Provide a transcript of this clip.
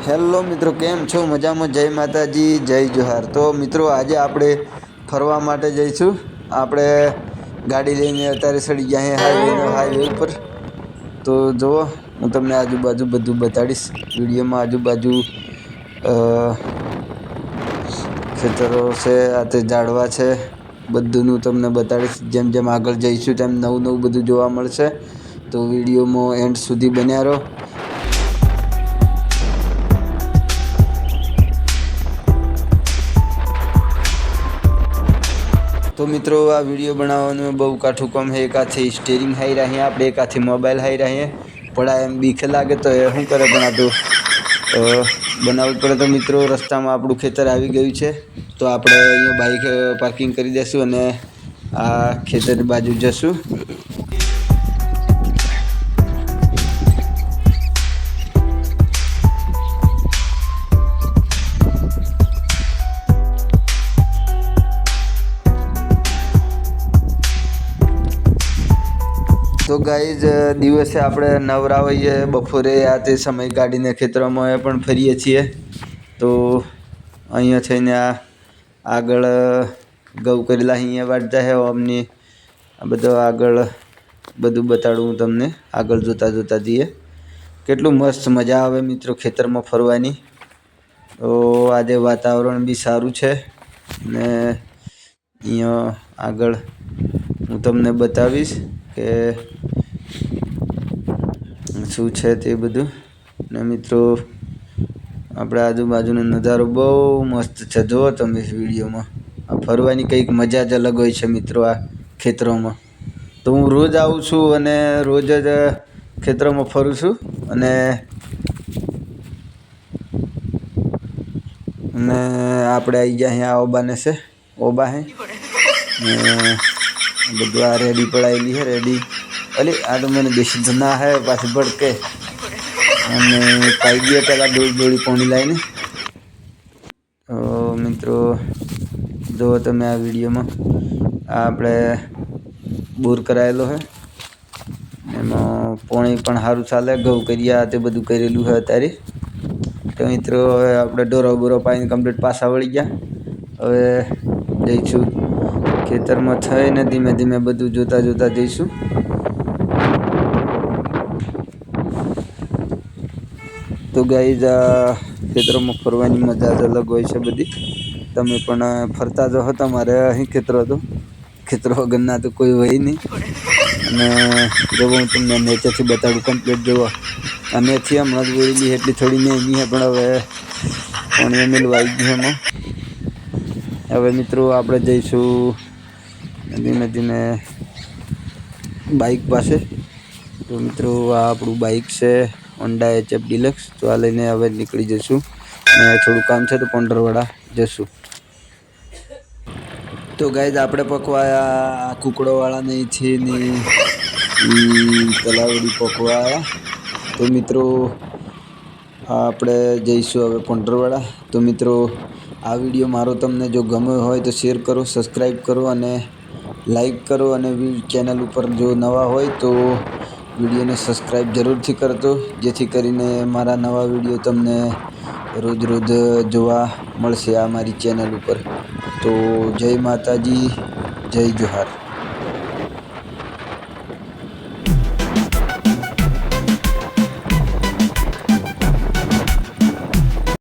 Hello મિત્રો, કેમ છો? મજામાં? જય માતાજી, જય જોહાર। તો મિત્રો આજે આપણે ફરવા માટે જઈશું। આપણે ગાડી લઈને અત્યારે ચડી ગયા હાઈવે ઉપર। તો જુઓ, હું તમને આજુબાજુ બધું બતાડીશ વિડીયોમાં। આજુબાજુ ખેતરો છે, આ તે ઝાડવા છે, બધુંનું તમને બતાડીશ। જેમ જેમ આગળ જઈશું તેમ નવું નવું બધું જોવા મળશે। તો વિડીયોમાં એન્ડ સુધી બન્યા રહો। तो मित्रों, आ वीडियो बनाने में बहु काठू कम है। एक हाथी स्टीयरिंग हाई रहे हैं, આપણે એક હાથે મોબાઈલ હાઈ रहे हैं। पड़ा एम बीख लागे तो શું કરે, પણ આ તો બનાવવું પડે। તો મિત્રો, રસ્તામાં આપણું ખેતર આવી ગયું છે। તો આપણે અહીંયા બાઇક પાર્કિંગ કરી દઈશું અને આ ખેતર બાજુ જશું। तो गाइज, दिवसे આપણે નવરા હોઈએ, બપોરે આ તે સમય કાઢીને ખેતરોમાં પણ ફરીએ છીએ। તો અહીંયા થઈને આગળ ઘઉં કરેલા અહીંયા વાટતા છે અમની। આ બધું આગળ બધું બતાડું હું તમને। આગળ જોતા જોતા જઈએ। કેટલું મસ્ત મજા આવે મિત્રો ખેતરમાં ફરવાની। તો આજે વાતાવરણ બી સારું છે ને અહીંયા આગળ હું તમને બતાવીશ કે શું છે તે બધું। ને મિત્રો, આપણે આજુબાજુનો નજારો બહુ મસ્ત છે। જુઓ તમે વિડીયોમાં, આ ફરવાની કંઈક મજા જ અલગ હોય છે મિત્રો આ ખેતરોમાં। તો હું રોજ આવું છું અને રોજ જ ખેતરોમાં ફરું છું। અને આપણે આવી ગયા અહીંયા ઓબાને છે, ઓબા હે બધું આ રેડી પડાયેલી છે, રેડી। અલી આ તો મને દેશી ના હે પાછી ભડકે અને પાઈ ગયા પેલા દોડી પાણી લાવીને। તો મિત્રો જુઓ તમે આ વિડીયોમાં, આ આપણે બોર કરાયેલો છે, એમાં પાણી પણ સારું ચાલે। ઘઉં કર્યા તે બધું કરેલું છે અત્યારે। તો મિત્રો, હવે આપણે ડોરો બોરો પાઈને કમ્પ્લીટ પાછા વળી ગયા। હવે જઈશું ખેતરમાં થઈને ધીમે ધીમે બધું જોતા જોતા જઈશું। તો ગાઈઝ, આ ખેતરોમાં ફરવાની મજા જ અલગ હોય છે બધી। તમે પણ ફરતા જો હતા। મારે અહીં ખેતરો હતો, ખેતરો વગરના તો કોઈ હોય નહીં। અને જો હું તમને નેચરથી બતાડું કમ્પ્લીટ જોવો। આ મેથી હમણાં જ બોરેલી એટલી થોડી નહીં હે, પણ હવે પાણી મેળવા આવી ગયું એમાં। હવે મિત્રો, આપણે જઈશું ધીમે ધીમે બાઇક પાસે। તો મિત્રો, આ આપણું બાઇક છે, હોન્ડા HF ડિલક્સ। તો આ લઈને હવે નીકળી જઈશું અને થોડું કામ છે તો પોંડરવાડા જઈશું। તો ગાઈઝ, આપણે પકવાયા કુકડોવાળા અહીંથી તલાવડી પકવાયા। તો મિત્રો, આપણે જઈશું હવે પોંડરવાડા। તો મિત્રો, આ વિડીયો મારો તમને જો ગમ્યો હોય તો શેર કરો, સબસ્ક્રાઈબ કરો અને લાઈક કરો। અને ચેનલ ઉપર જો નવા હોય તો વિડીયોને સબસ્ક્રાઈબ જરૂરથી કરજો, જેથી કરીને મારા નવા વિડીયો તમને રોજ રોજ જોવા મળશે આ મારી ચેનલ ઉપર। તો જય માતાજી, જય જોહાર।